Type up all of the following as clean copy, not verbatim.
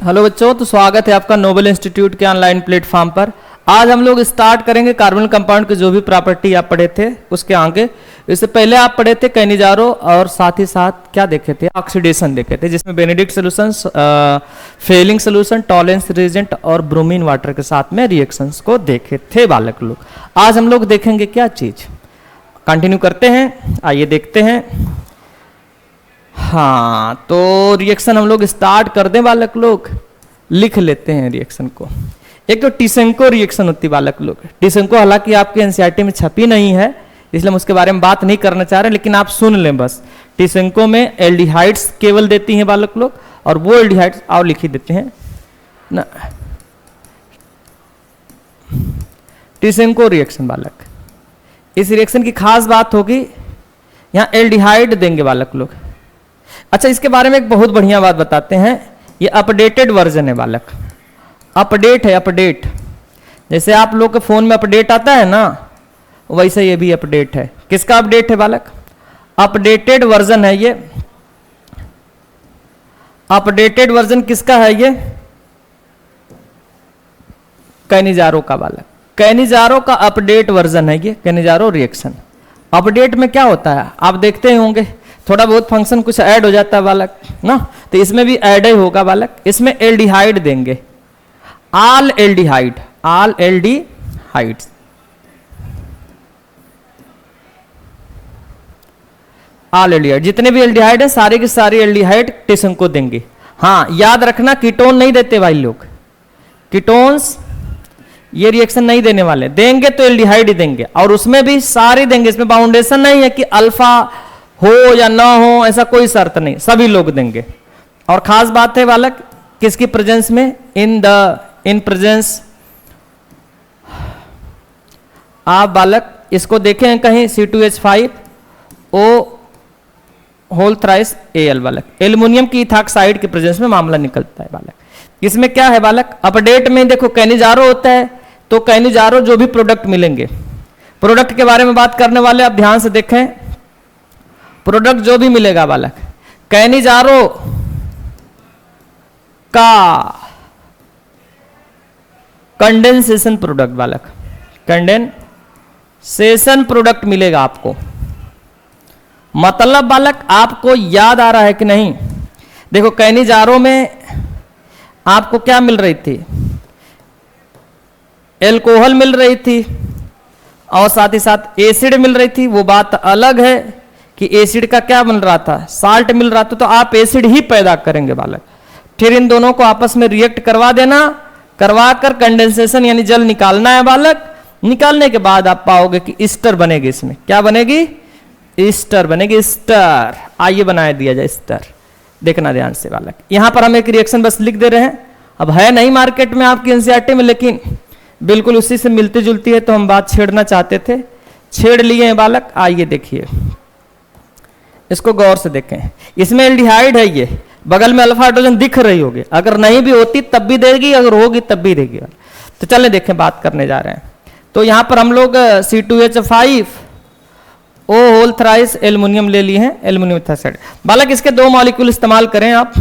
Hello बच्चों, तो स्वागत है आपका नोबल इंस्टीट्यूट के ऑनलाइन प्लेटफॉर्म पर। आज हम लोग स्टार्ट करेंगे कार्बन कंपाउंड की जो भी प्रॉपर्टी आप पढ़े थे उसके आगे। इससे पहले आप पढ़े थे कैनिजारो और साथ ही साथ क्या देखे थे, ऑक्सीडेशन देखे थे, जिसमें Benedict solution, Fehling solution, Tollens reagent और ब्रोमीन वाटर के साथ में रिएक्शंस को देखे थे बालक लोग। आज हम लोग देखेंगे क्या चीज, कंटिन्यू करते हैं, आइए देखते हैं। हाँ, तो रिएक्शन हम लोग स्टार्ट कर दें बालक लोग, लिख लेते हैं रिएक्शन को। एक तो टिसेंको रिएक्शन होती है बालक लोग। टिसेंको हालांकि आपके एनसीईआरटी में छपी नहीं है, इसलिए हम उसके बारे में बात नहीं करना चाह रहे, लेकिन आप सुन लें बस। टिसेंको में एल्डिहाइड्स केवल देती हैं बालक लोग, और वो एल्डिहाइड्स और लिखी देते हैं ना। टिसेंको रिएक्शन बालक, इस रिएक्शन की खास बात होगी, यहाँ एल्डिहाइड देंगे बालक लोग। अच्छा, इसके बारे में एक बहुत बढ़िया बात बताते हैं, ये अपडेटेड वर्जन है बालक, अपडेट है, अपडेट। जैसे आप लोग के फोन में अपडेट आता है ना, वैसे ये भी अपडेट है। किसका अपडेट है बालक? अपडेटेड वर्जन है ये। अपडेटेड वर्जन किसका है ये? कैनिजारो का बालक, कैनिजारो का अपडेट वर्जन है ये, कैनिजारो रिएक्शन। अपडेट में क्या होता है आप देखते ही होंगे, थोड़ा बहुत फंक्शन कुछ ऐड हो जाता है बालक ना, तो इसमें भी ऐड ही होगा बालक। इसमें एल्डिहाइड देंगे, all aldehyde, all aldehydes, all aldehyde, जितने भी एल्डिहाइड है सारे के सारे एल्डिहाइड टिसेंको देंगे। हाँ, याद रखना कीटोन नहीं देते भाई लोग, कीटोन्स ये रिएक्शन नहीं देने वाले, देंगे तो एल्डिहाइड ही देंगे, और उसमें भी सारे देंगे। इसमें बाउंडेशन नहीं है कि अल्फा हो या ना हो, ऐसा कोई शर्त नहीं, सभी लोग देंगे। और खास बात है बालक, किसकी प्रेजेंस में? In presence. आप बालक इसको देखें हैं कहीं, C2H5O होल थ्राइस Al बालक, एल्युमिनियम की इथाक्साइड के प्रेजेंस में मामला निकलता है बालक। इसमें क्या है बालक, अपडेट में देखो कैनिजारो होता है, तो कैनिजारो जो भी प्रोडक्ट मिलेंगे, प्रोडक्ट के बारे में बात करने वाले आप ध्यान से देखें, प्रोडक्ट जो भी मिलेगा बालक, कैनिजारो का कंडेंसेशन प्रोडक्ट बालक, कंडेंसेशन प्रोडक्ट मिलेगा आपको। मतलब बालक आपको याद आ रहा है कि नहीं? देखो कैनिजारो में आपको क्या मिल रही थी? एल्कोहल मिल रही थी, और साथ ही साथ एसिड मिल रही थी। वो बात अलग है कि एसिड का क्या मिल रहा था, साल्ट मिल रहा था, तो आप एसिड ही पैदा करेंगे बालक। फिर इन दोनों को आपस में रिएक्ट करवा देना, करवा कर कंडेंसेशन यानी जल निकालना है बालक। निकालने के बाद आप पाओगे कि ईस्टर बनेगी। इसमें क्या बनेगी? ईस्टर बनेगी, ईस्टर। आइए बनाया दिया जाए ईस्टर, देखना ध्यान से बालक। यहां पर हम एक रिएक्शन बस लिख दे रहे हैं, अब है नहीं मार्केट में आपकी एनसीईआरटी में, लेकिन बिल्कुल उसी से मिलती जुलती है, तो हम बात छेड़ना चाहते थे, छेड़ लिए हैं बालक। आइए देखिए, इसको गौर से देखें। इसमें एल्डिहाइड है, ये बगल में अल्फा हाइड्रोजन दिख रही होगी, अगर नहीं भी होती तब भी देगी, अगर होगी तब भी देगी। तो चलें देखें, बात करने जा रहे हैं। तो यहां पर हम लोग C2H5O होल थ्राइस एल्युमिनियम ले लिए हैं, एल्युमिनियम इथाक्साइड बालक। इसके दो मॉलिक्यूल इस्तेमाल करें आप,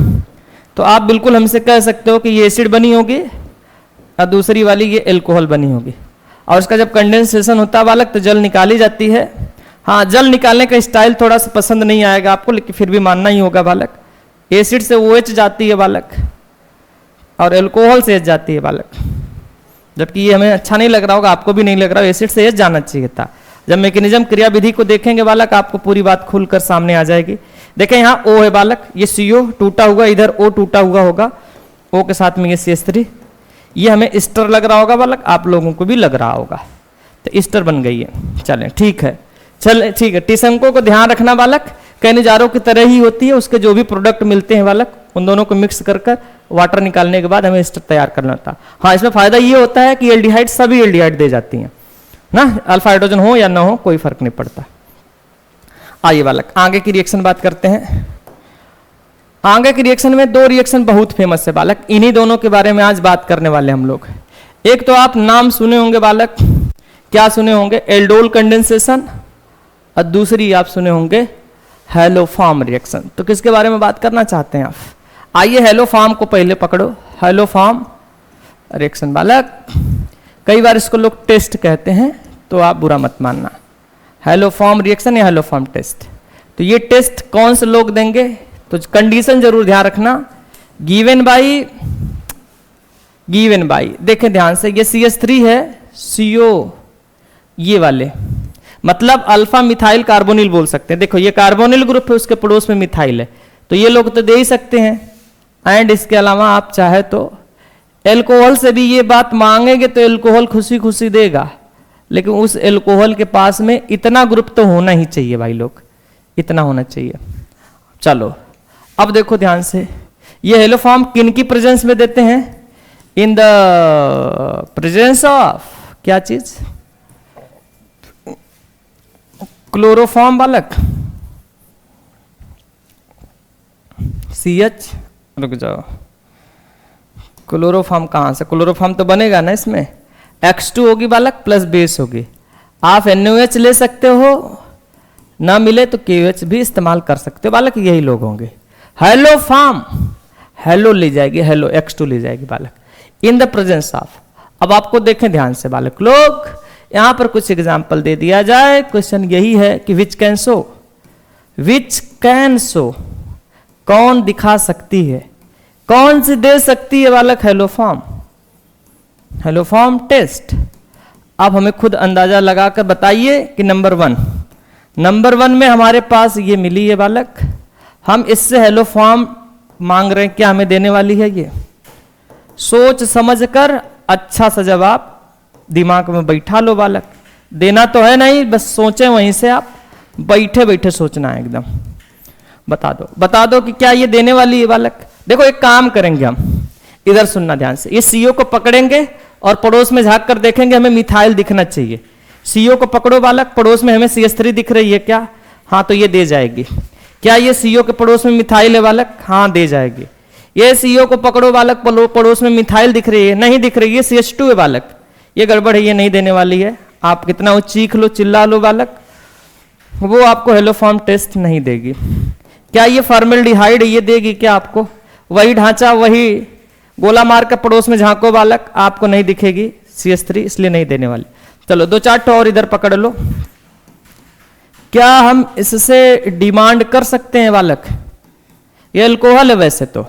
तो आप बिल्कुल हमसे कह सकते हो कि ये एसिड बनी होगी और दूसरी वाली ये एल्कोहल बनी होगी। और इसका जब कंडेंसेशन होता है बालक, तो जल निकाली जाती है। हाँ, जल निकालने का स्टाइल थोड़ा सा पसंद नहीं आएगा आपको, लेकिन फिर भी मानना ही होगा बालक। एसिड से OH जाती है बालक, और एल्कोहल से H जाती है बालक। जबकि ये हमें अच्छा नहीं लग रहा होगा, आपको भी नहीं लग रहा, एसिड से H जाना चाहिए था। जब मैकेनिज्म क्रियाविधि को देखेंगे बालक, आपको पूरी बात खुलकर सामने आ जाएगी। देखें यहाँ O है बालक, ये CO टूटा हुआ, इधर O टूटा हुआ होगा, O के साथ में ये CH3, ये हमें ईस्टर लग रहा होगा बालक, आप लोगों को भी लग रहा होगा, तो ईस्टर बन गई है। चलें ठीक है, चल ठीक है। टिसेंको को ध्यान रखना बालक, कैनिजारो की तरह ही होती है, उसके जो भी प्रोडक्ट मिलते हैं बालक, उन दोनों को मिक्स कर कर वाटर निकालने के बाद हमें ईस्टर तैयार करना होता है। हाँ, इसमें फायदा ये होता है कि एल्डिहाइड सभी एल्डिहाइड दे जाती हैं ना, अल्फा हाइड्रोजन हो या ना हो कोई फर्क नहीं पड़ता। आइए बालक आगे की रिएक्शन बात करते हैं। आगे की रिएक्शन में दो रिएक्शन बहुत फेमस है बालक, इन्हीं दोनों के बारे में आज बात करने वाले हम लोग। एक तो आप नाम सुने होंगे बालक, क्या सुने होंगे? एल्डोल कंडेंसेशन, और दूसरी आप सुने होंगे हेलोफॉर्म रिएक्शन। तो किसके बारे में बात करना चाहते हैं आप? आइए हेलोफॉर्म को पहले पकड़ो। हेलोफॉर्म रिएक्शन बालक। कई बार इसको लोग टेस्ट कहते हैं, तो आप बुरा मत मानना। हेलोफॉर्म रिएक्शन या हेलोफॉर्म टेस्ट, तो ये टेस्ट कौन से लोग देंगे? तो कंडीशन जरूर ध्यान रखना, गिवन बाई देखें ध्यान से, ये CH3 है, CO ये वाले, मतलब अल्फा मिथाइल कार्बोनिल बोल सकते हैं। देखो ये कार्बोनिल ग्रुप है, उसके पड़ोस में मिथाइल है, तो ये लोग तो दे ही सकते हैं। एंड इसके अलावा आप चाहे तो एल्कोहल से भी ये बात मांगेंगे तो एल्कोहल खुशी खुशी देगा, लेकिन उस एल्कोहल के पास में इतना ग्रुप तो होना ही चाहिए भाई लोग, इतना होना चाहिए। चलो अब देखो ध्यान से, ये हेलोफॉर्म किन की प्रेजेंस में देते हैं? इन द प्रेजेंस ऑफ क्या चीज? क्लोरोफॉर्म बालक। CH रुक जाओ, क्लोरोफॉर्म कहां से? क्लोरोफॉर्म तो बनेगा ना इसमें, X2 होगी बालक प्लस बेस होगी। आप NaOH ले सकते हो, ना मिले तो KOH भी इस्तेमाल कर सकते हो बालक, यही लोग होंगे। हेलोफॉर्म, हेलो ले जाएगी, हेलो X2 ले जाएगी बालक, इन द प्रेजेंस ऑफ। अब आपको देखें ध्यान से बालक लोग, यहां पर कुछ एग्जाम्पल दे दिया जाए। क्वेश्चन यही है कि विच कैन शो, कौन दिखा सकती है, कौन सी दे सकती है बालक? Haloform test. अब हमें खुद अंदाजा लगाकर बताइए कि नंबर वन में हमारे पास ये मिली है बालक, हम इससे हेलोफॉर्म मांग रहे हैं, क्या हमें देने वाली है? ये सोच समझकर अच्छा सा जवाब दिमाग में बैठा लो बालक, देना तो है नहीं, बस सोचें, वहीं से आप बैठे बैठे सोचना है एकदम। बता दो कि क्या ये देने वाली है बालक? देखो एक काम करेंगे हम, इधर सुनना ध्यान से, ये CO को पकड़ेंगे और पड़ोस में झांक कर देखेंगे, हमें मिथाइल दिखना चाहिए। CO को पकड़ो बालक, पड़ोस में हमें CH3 दिख रही है क्या? हाँ, तो ये दे जाएगी। क्या ये CO के पड़ोस में मिथाइल है बालक? हाँ, दे जाएगी। ये CO को पकड़ो बालक, पड़ोस में मिथाइल दिख रही है? नहीं दिख रही है, CH2 है बालक, ये गड़बड़ है, ये नहीं देने वाली है। आप कितना चीख लो, चिल्ला लो बालक, वो आपको हेलोफॉर्म टेस्ट नहीं देगी। क्या ये फॉर्मल्डिहाइड ये देगी क्या आपको? वही ढांचा, वही गोला मार कर पड़ोस में झांको बालक, आपको नहीं दिखेगी CH3, इसलिए नहीं देने वाली। चलो 2-4 और इधर पकड़ लो। क्या हम इससे डिमांड कर सकते हैं बालक? ये अल्कोहल है, वैसे तो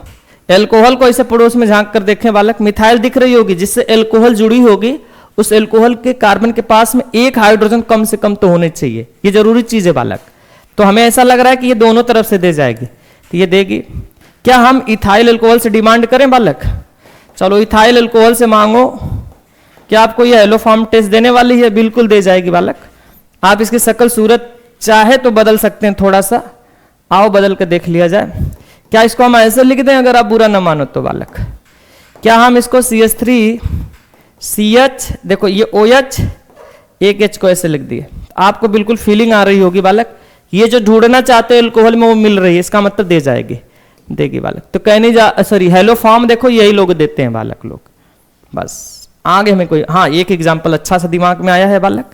एल्कोहल को ऐसे पड़ोस में झांक कर देखें बालक, मिथाइल दिख रही होगी, जिससे एल्कोहल जुड़ी होगी, उस एल्कोहल के कार्बन के पास में एक हाइड्रोजन कम से कम तो होने चाहिए, ये जरूरी चीज है बालक। तो हमें ऐसा लग रहा है कि ये दोनों तरफ से दे जाएगी, तो ये देगी। क्या हम इथाइल अल्कोहल से डिमांड करें बालक? चलो इथाइल अल्कोहल से मांगो, क्या आपको ये हेलोफॉर्म टेस्ट देने वाली है? बिल्कुल दे जाएगी बालक। आप इसकी शक्ल सूरत चाहे तो बदल सकते हैं थोड़ा सा, आओ बदल कर देख लिया जाए। क्या इसको हम ऐसे लिख दें, अगर आप बुरा ना मानो तो बालक? क्या हम इसको CH3 CH, देखो ये OH, एक H को ऐसे लिख दिए, आपको बिल्कुल फीलिंग आ रही होगी बालक, ये जो ढूंढना चाहते हो अल्कोहल में वो मिल रही है, इसका मतलब दे जाएगी, देगी बालक। तो कहने जा सॉरी हेलोफॉर्म देखो यही लोग देते हैं बालक लोग। बस आगे हमें कोई, हाँ एक एग्जाम्पल अच्छा सा दिमाग में आया है बालक,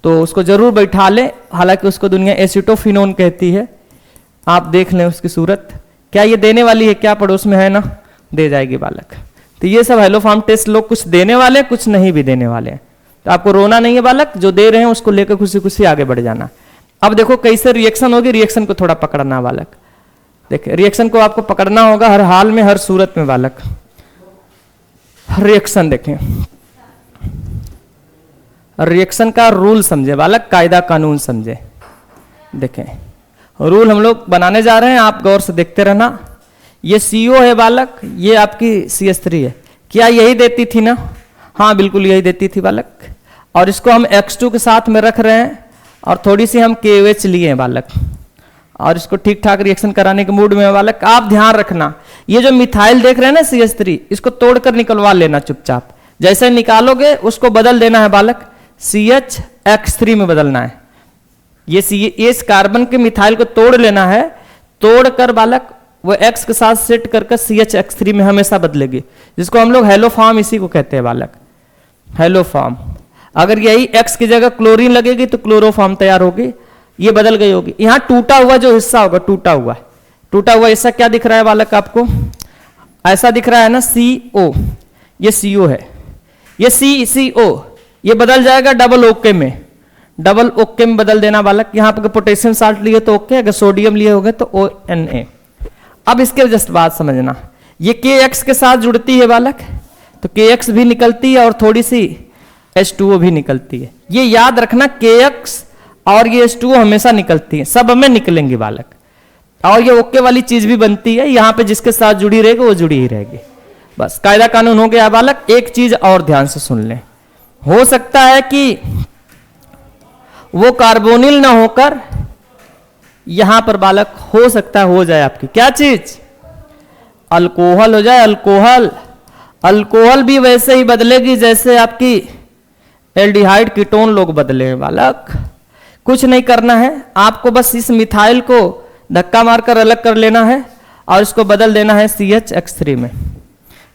तो उसको जरूर बैठा ले, हालांकि उसको दुनिया एसिटोफिनोन कहती है, आप देख लें उसकी सूरत। क्या ये देने वाली है? क्या पड़ोस में है ना, दे जाएगी बालक। तो ये सब हेलोफॉर्म टेस्ट लोग कुछ देने वाले, कुछ नहीं भी देने वाले हैं, तो आपको रोना नहीं है बालक, जो दे रहे हैं उसको लेकर खुशी खुशी आगे बढ़ जाना। अब देखो कैसे रिएक्शन होगी, रिएक्शन को थोड़ा पकड़ना बालक। देखिए रिएक्शन को आपको पकड़ना होगा हर हाल में, हर सूरत में बालक। रिएक्शन देखें, रिएक्शन का रूल समझे बालक, कायदा कानून समझे। देखें रूल हम लोग बनाने जा रहे हैं, आप गौर से देखते रहना। ये CO है बालक, ये आपकी CH3 है, क्या यही देती थी ना? हाँ बिल्कुल यही देती थी बालक। और इसको हम X2 के साथ में रख रहे हैं और थोड़ी सी हम KOH लिए हैं बालक, और इसको ठीक ठाक रिएक्शन कराने के मूड में है बालक। आप ध्यान रखना, ये जो मिथाइल देख रहे हैं ना CH3, इसको तोड़कर निकलवा लेना चुपचाप। जैसे निकालोगे उसको बदल देना है बालक, CHX3 में बदलना है। ये इस कार्बन के मिथाइल को तोड़ लेना है, तोड़कर बालक वो X के साथ सेट करके CHX3 में हमेशा बदलेगी, जिसको हम लोग हेलोफॉर्म इसी को कहते हैं बालक, हेलोफॉर्म। अगर यही X की जगह क्लोरीन लगेगी तो क्लोरोफॉर्म तैयार होगी, ये बदल गई होगी। यहाँ टूटा हुआ जो हिस्सा होगा, टूटा हुआ हिस्सा क्या दिख रहा है बालक आपको? ऐसा दिख रहा है ना CO, ये CO है, ये CO, ये बदल जाएगा डबल ओके में, डबल ओके में बदल देना बालक। यहां पर पोटेशियम साल्ट लिए तो ओके, अगर सोडियम लिए होगे तो ONA। अब इसके जस्ट बात समझना, ये KX के साथ जुड़ती है बालक, तो KX भी निकलती है और थोड़ी सी H2O भी निकलती है। ये याद रखना, KX और ये H2O हमेशा निकलती है, सब में निकलेंगे बालक। और ये ओके वाली चीज भी बनती है, यहां पे जिसके साथ जुड़ी रहेगी वो जुड़ी ही रहेगी। बस कायदा कानून हो गया बालक। एक चीज और ध्यान से सुन लें, हो सकता है कि वो कार्बोनिल ना होकर यहां पर बालक हो सकता है हो जाए आपकी क्या चीज, अल्कोहल हो जाए, अल्कोहल। अल्कोहल भी वैसे ही बदलेगी जैसे आपकी एल्डिहाइड कीटोन लोग बदले हैं बालक। कुछ नहीं करना है आपको, बस इस मिथाइल को धक्का मारकर अलग कर लेना है और इसको बदल देना है CHX3 में,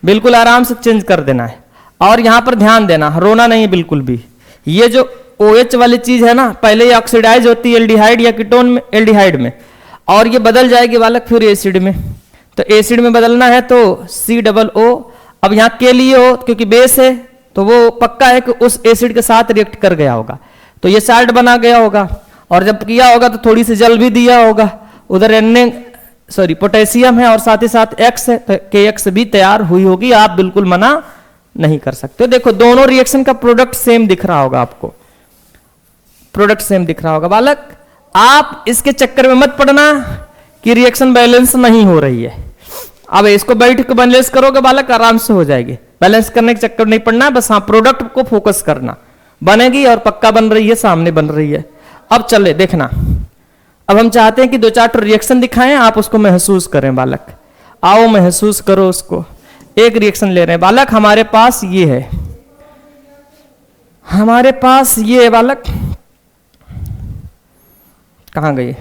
बिल्कुल आराम से चेंज कर देना है। और यहां पर ध्यान देना, रोना नहीं है बिल्कुल भी। ये जो OH वाली चीज है ना, पहले ये ऑक्सीडाइज होती है एल्डिहाइड या कीटोन में, एल्डिहाइड में, और ये बदल जाएगी बालक फिर एसिड में। तो एसिड में बदलना है तो COO। अब यहाँ के लिए हो क्योंकि बेस है तो वो पक्का है कि उस एसिड के साथ रिएक्ट कर गया होगा, तो ये साल्ट बना गया होगा, और जब किया होगा तो थोड़ी सी जल भी दिया होगा। उधर पोटेशियम है और साथ ही साथ X है, तो KX भी तैयार हुई होगी, आप बिल्कुल मना नहीं कर सकते। देखो दोनों रिएक्शन का प्रोडक्ट सेम दिख रहा होगा आपको, प्रोडक्ट सेम दिख रहा होगा बालक। आप इसके चक्कर में मत पड़ना कि रिएक्शन बैलेंस नहीं हो रही है। अब इसको बैठ के बैलेंस करोगे बालक, आराम से हो जाएगी। बैलेंस करने के चक्कर नहीं पड़ना, बस हाँ प्रोडक्ट को फोकस करना, बनेगी और पक्का बन रही है, सामने बन रही है। अब चले देखना, अब हम चाहते हैं कि 2-4 रिएक्शन दिखाएं, आप उसको महसूस करें बालक। आओ महसूस करो उसको। एक रिएक्शन ले रहे हैं बालक, हमारे पास ये है, हमारे पास ये है बालक, कहां गई,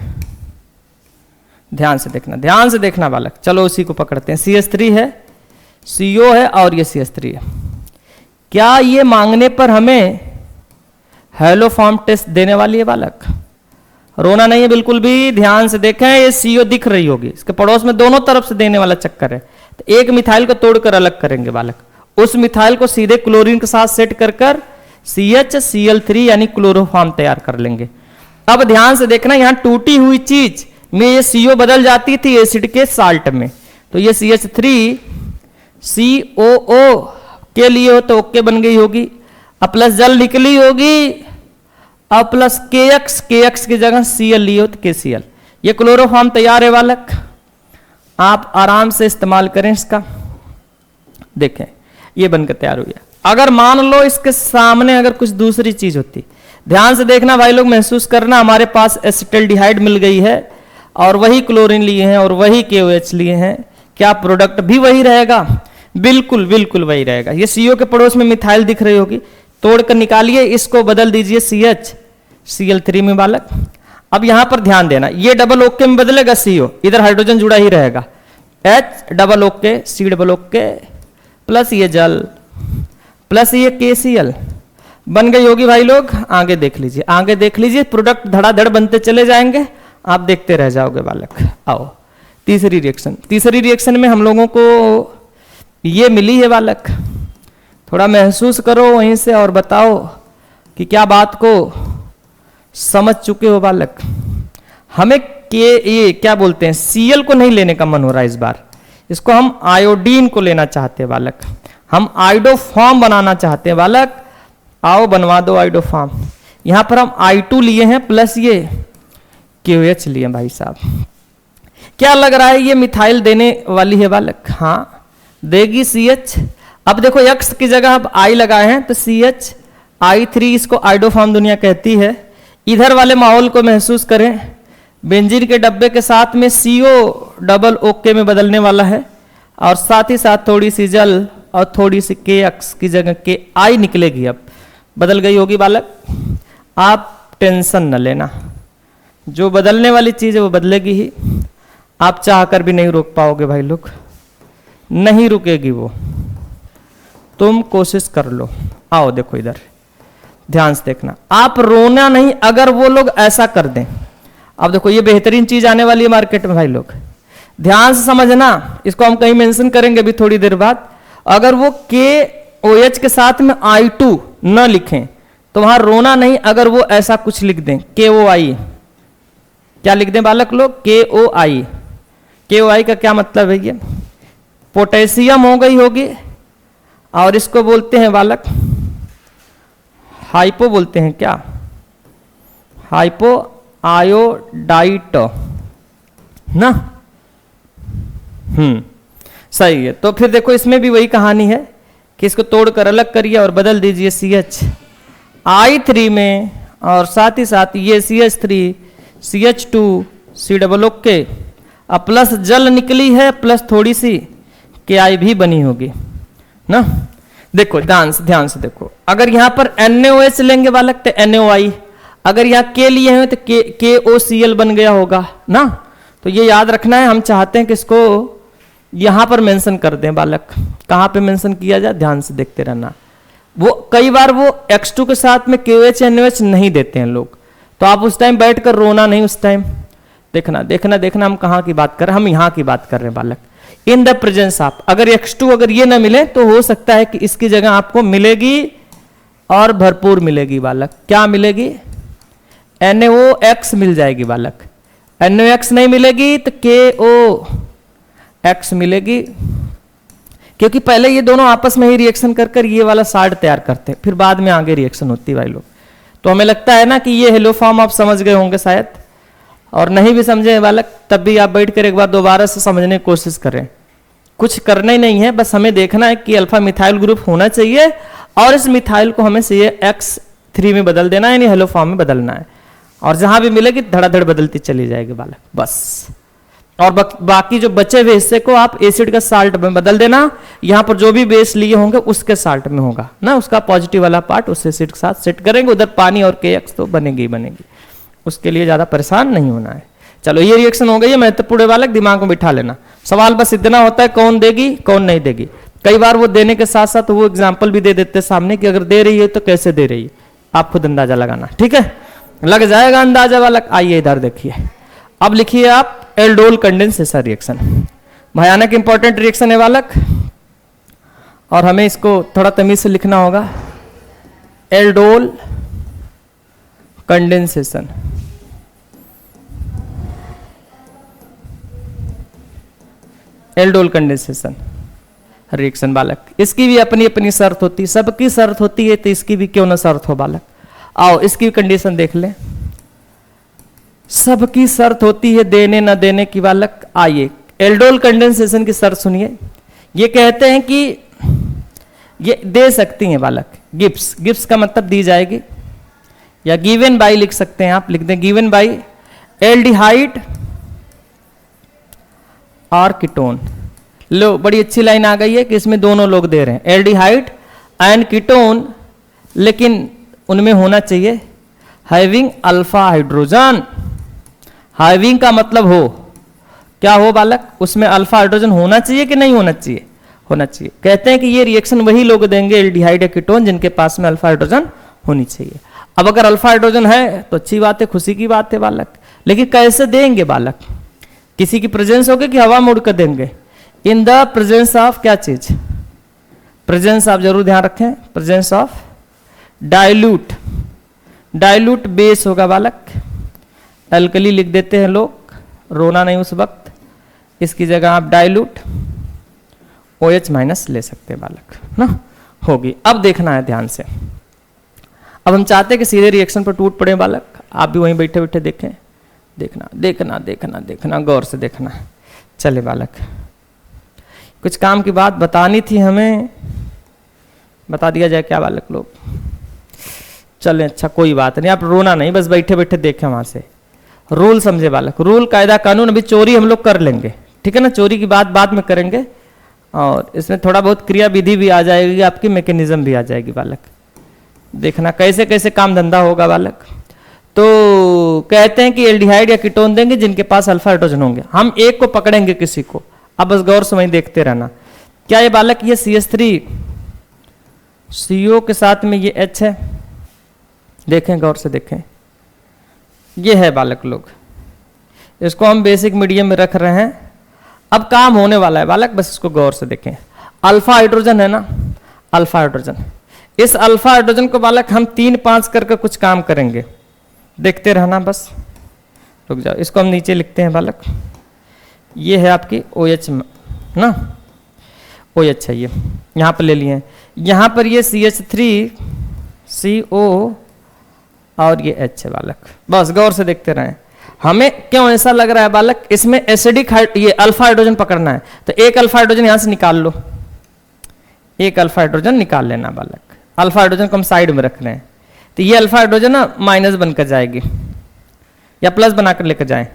ध्यान से देखना, ध्यान से देखना बालक। चलो उसी को पकड़ते हैं, CH3 है, CO है और ये CH3 है। क्या ये मांगने पर हमें हेलो फॉर्म टेस्ट देने वाली है बालक? रोना नहीं है बिल्कुल भी, ध्यान से देखें, ये CO दिख रही होगी, इसके पड़ोस में दोनों तरफ से देने वाला चक्कर है। तो एक मिथाइल को तोड़कर अलग करेंगे बालक, उस मिथाइल को सीधे क्लोरीन के साथ सेट कर CHCl3 यानी क्लोरोफॉर्म तैयार कर लेंगे। अब ध्यान से देखना, यहां टूटी हुई चीज में ये CO बदल जाती थी एसिड के साल्ट में, तो ये CH3 COO के लिए हो तो ओके बन गई होगी, अब प्लस जल निकली होगी, अब प्लस KX की जगह Cl लियो तो KCl, ये क्लोरोफॉर्म तैयार है बालक। आप आराम से इस्तेमाल करें इसका, देखें ये बनकर तैयार हुई है। अगर मान लो इसके सामने अगर कुछ दूसरी चीज होती, ध्यान से देखना भाई लोग, महसूस करना, हमारे पास एसिटल्डिहाइड मिल गई है और वही क्लोरीन लिए हैं और वही KOH लिए हैं, क्या प्रोडक्ट भी वही रहेगा? बिल्कुल बिल्कुल वही रहेगा। ये CO के पड़ोस में मिथाइल दिख रही होगी, तोड़कर निकालिए, इसको बदल दीजिए CHCl3 में बालक। अब यहां पर ध्यान देना, ये डबल ओके में बदलेगा CO, इधर हाइड्रोजन जुड़ा ही रहेगा, H double okay C double okay plus ये जल प्लस ये KCl बन गई होगी भाई लोग। आगे देख लीजिए, आगे देख लीजिए, प्रोडक्ट धड़ाधड़ बनते चले जाएंगे, आप देखते रह जाओगे बालक। आओ तीसरी रिएक्शन, तीसरी रिएक्शन में हम लोगों को ये मिली है बालक, थोड़ा महसूस करो वहीं से और बताओ कि क्या बात को समझ चुके हो बालक। हमें ये क्या बोलते हैं, Cl को नहीं लेने का मन हो रहा है इस बार, इसको हम आयोडीन को लेना चाहते हैं बालक, हम आइडोफॉर्म बनाना चाहते हैं बालक। आओ बनवा दो आइडोफॉर्म। यहां पर हम I2 लिए हैं प्लस ये KOH लिए हैं भाई साहब। क्या लग रहा है ये मिथाइल देने वाली है बालक? हाँ देगी CH। अब देखो X की जगह अब I लगाए हैं तो CH I3, इसको आइडोफॉर्म दुनिया कहती है। इधर वाले माहौल को महसूस करें, बेंजीन के डब्बे के साथ में CO डबल ओके में बदलने वाला है और साथ ही साथ थोड़ी सी जल और थोड़ी सी KX की जगह KI निकलेगी, अब बदल गई होगी बालक। आप टेंशन न लेना, जो बदलने वाली चीज है वो बदलेगी ही, आप चाहकर भी नहीं रोक पाओगे भाई लोग, नहीं रुकेगी वो, तुम कोशिश कर लो। आओ देखो इधर ध्यान से देखना, आप रोना नहीं अगर वो लोग ऐसा कर दें। अब देखो ये बेहतरीन चीज आने वाली है मार्केट में भाई लोग, ध्यान से समझना, इसको हम कहीं मेंशन करेंगे अभी थोड़ी देर बाद। अगर वो KOH के साथ में I2 न लिखें तो वहां रोना नहीं, अगर वो ऐसा कुछ लिख दें KOI, क्या लिख दें बालक लोग, KOI। KOI का क्या मतलब है, ये पोटेशियम हो गई होगी, और इसको बोलते हैं बालक हाइपो, बोलते हैं क्या, हाइपो आयोडाइट ना। सही है। तो फिर देखो इसमें भी वही कहानी है कि इसको तोड़कर अलग करिए और बदल दीजिए CH I3 में, और साथ ही साथ ये CH3 CH2 COOK, अब प्लस जल निकली है, प्लस थोड़ी सी KI भी बनी होगी ना। देखो ध्यान से देखो, अगर यहां पर NaOH लेंगे बालक तो NaOI, अगर यहाँ K लिए हैं तो KOCl बन गया होगा ना। तो ये याद रखना है, हम चाहते हैं कि इसको यहां पर मेंशन कर दें बालक। कहां पे मेंशन किया जाए, ध्यान से देखते रहना। वो कई बार वो X2 के साथ में KOH NaOH नहीं देते हैं लोग, तो आप उस टाइम बैठ कर रोना नहीं, उस टाइम देखना हम कहां की बात कर रहे हैं, हम यहां की बात कर रहे हैं बालक। इन द प्रेजेंस ऑफ, अगर X2 अगर ये ना मिले तो हो सकता है कि इसकी जगह आपको मिलेगी और भरपूर मिलेगी बालक। क्या मिलेगी, NaOX मिल जाएगी बालक। NaOX नहीं मिलेगी तो KOX मिलेगी, क्योंकि पहले ये दोनों आपस में ही रिएक्शन कर ये वाला साल्ट तैयार करते हैं, फिर बाद में आगे रिएक्शन होती है भाई लोग। तो हमें लगता है ना कि ये हेलो फॉर्म आप समझ गए होंगे शायद, और नहीं भी समझे बालक तब भी आप बैठ कर एक बार दोबारा से समझने की कोशिश करें। कुछ करना ही नहीं है, बस हमें देखना है कि अल्फा मिथाइल ग्रुप होना चाहिए, और इस मिथाइल को हमें CH3 में बदल देना है, यानी हेलो फॉर्म में बदलना है, और जहां भी मिलेगी धड़ाधड़ बदलती चली जाएगी बालक बस। और बाकी जो बचे हुए हिस्से को आप एसिड का साल्ट में बदल देना, यहां पर जो भी बेस लिए होंगे उसके साल्ट में होगा ना, उसका पॉजिटिव वाला पार्ट उस एसिड के साथ सेट करेंगे, उधर पानी और KX तो बनेगी ही बनेगी, उसके लिए ज्यादा परेशान नहीं होना है। चलो ये रिएक्शन हो गई है, महत्वपूर्ण बालक, दिमाग में बिठा लेना। सवाल बस इतना होता है कौन देगी कौन नहीं देगी। कई बार वो देने के साथ साथ वो एग्जाम्पल भी दे देते सामने कि अगर दे रही है तो कैसे दे रही है, आप खुद अंदाजा लगाना, ठीक है, लग जाएगा अंदाजा बालक। आइए इधर देखिए, अब लिखिए आप एल्डोल कंडेंसेशन रिएक्शन, भयानक इंपॉर्टेंट रिएक्शन है बालक, और हमें इसको थोड़ा तमीज से लिखना होगा। Aldol condensation, aldol condensation reaction बालक, इसकी भी अपनी अपनी शर्त होती है, सबकी शर्त होती है, तो इसकी भी क्यों ना शर्त हो बालक। आओ इसकी कंडीशन देख लें, सबकी शर्त होती है देने न देने की बालक। आइए एल्डोल कंडेंसेशन की शर्त सुनिए, ये कहते हैं कि ये दे सकती हैं बालक, गिब्स का मतलब दी जाएगी, या गिवन बाई लिख सकते हैं आप, लिख दें गिवन बाई एल्डिहाइड और कीटोन। लो बड़ी अच्छी लाइन आ गई है कि इसमें दोनों लोग दे रहे हैं, एल्डिहाइड एंड कीटोन, लेकिन उनमें होना चाहिए हैविंग अल्फा हाइड्रोजन। हैविंग का मतलब हो, क्या हो बालक, उसमें अल्फा हाइड्रोजन होना चाहिए कि नहीं होना चाहिए, होना चाहिए। कहते हैं कि ये रिएक्शन वही लोग देंगे एल्डिहाइड या कीटोन जिनके पास में अल्फा हाइड्रोजन होनी चाहिए। अब अगर अल्फा हाइड्रोजन है तो अच्छी बात है, खुशी की बात है बालक, लेकिन कैसे देंगे बालक, किसी की प्रेजेंस होगी कि हवा में उड़कर देंगे, इन द प्रेजेंस ऑफ क्या चीज, प्रेजेंस ऑफ, जरूर ध्यान रखें, presence of dilute, dilute base होगा बालक, अल्कली लिख देते हैं लोग, रोना नहीं उस वक्त, इसकी जगह आप डाइल्यूट OH माइनस ले सकते हैं बालक ना, होगी। अब देखना है ध्यान से, अब हम चाहते हैं कि सीधे रिएक्शन पर टूट पड़े बालक, आप भी वहीं बैठे बैठे देखें, देखना गौर से देखना। चले बालक, कुछ काम की बात बतानी थी हमें, बता दिया जाए क्या बालक लोग, चलें अच्छा कोई बात नहीं, आप रोना नहीं, बस बैठे बैठे देखें वहां से। रूल समझे बालक, रूल कायदा कानून, अभी चोरी हम लोग कर लेंगे, ठीक है ना, चोरी की बात बाद में करेंगे, और इसमें थोड़ा बहुत क्रिया विधि भी आ जाएगी, आपकी मैकेनिज्म भी आ जाएगी बालक। देखना कैसे कैसे काम धंधा होगा बालक। तो कहते हैं कि एल्डिहाइड या कीटोन देंगे जिनके पास अल्फा हाइड्रोजन होंगे, हम एक को पकड़ेंगे किसी को, अब बस गौर से वहीं देखते रहना। क्या ये बालक, ये CH3 CO के साथ में ये H है, देखें गौर से देखें, ये है बालक लोग, इसको हम बेसिक मीडियम में रख रहे हैं, अब काम होने वाला है बालक, बस इसको गौर से देखें। अल्फा हाइड्रोजन है ना, अल्फा हाइड्रोजन, इस अल्फा हाइड्रोजन को बालक हम 3-5 करके कुछ काम करेंगे, देखते रहना बस। रुक जाओ, इसको हम नीचे लिखते हैं बालक। ये है आपकी OH ना, OH है ये, यहाँ पर ले लिए हैं। यहाँ पर ये CH3CO और ये H है बालक, बस गौर से देखते रहें। हमें क्यों ऐसा लग रहा है बालक, इसमें एसिडिक ये अल्फा हाइड्रोजन पकड़ना है, तो एक अल्फा हाइड्रोजन यहां से निकाल लो, एक अल्फा हाइड्रोजन निकाल लेना बालक। अल्फा हाइड्रोजन को हम साइड में रख रहे हैं, तो ये अल्फा हाइड्रोजन ना माइनस बनकर जाएगी या प्लस बनाकर लेकर जाए,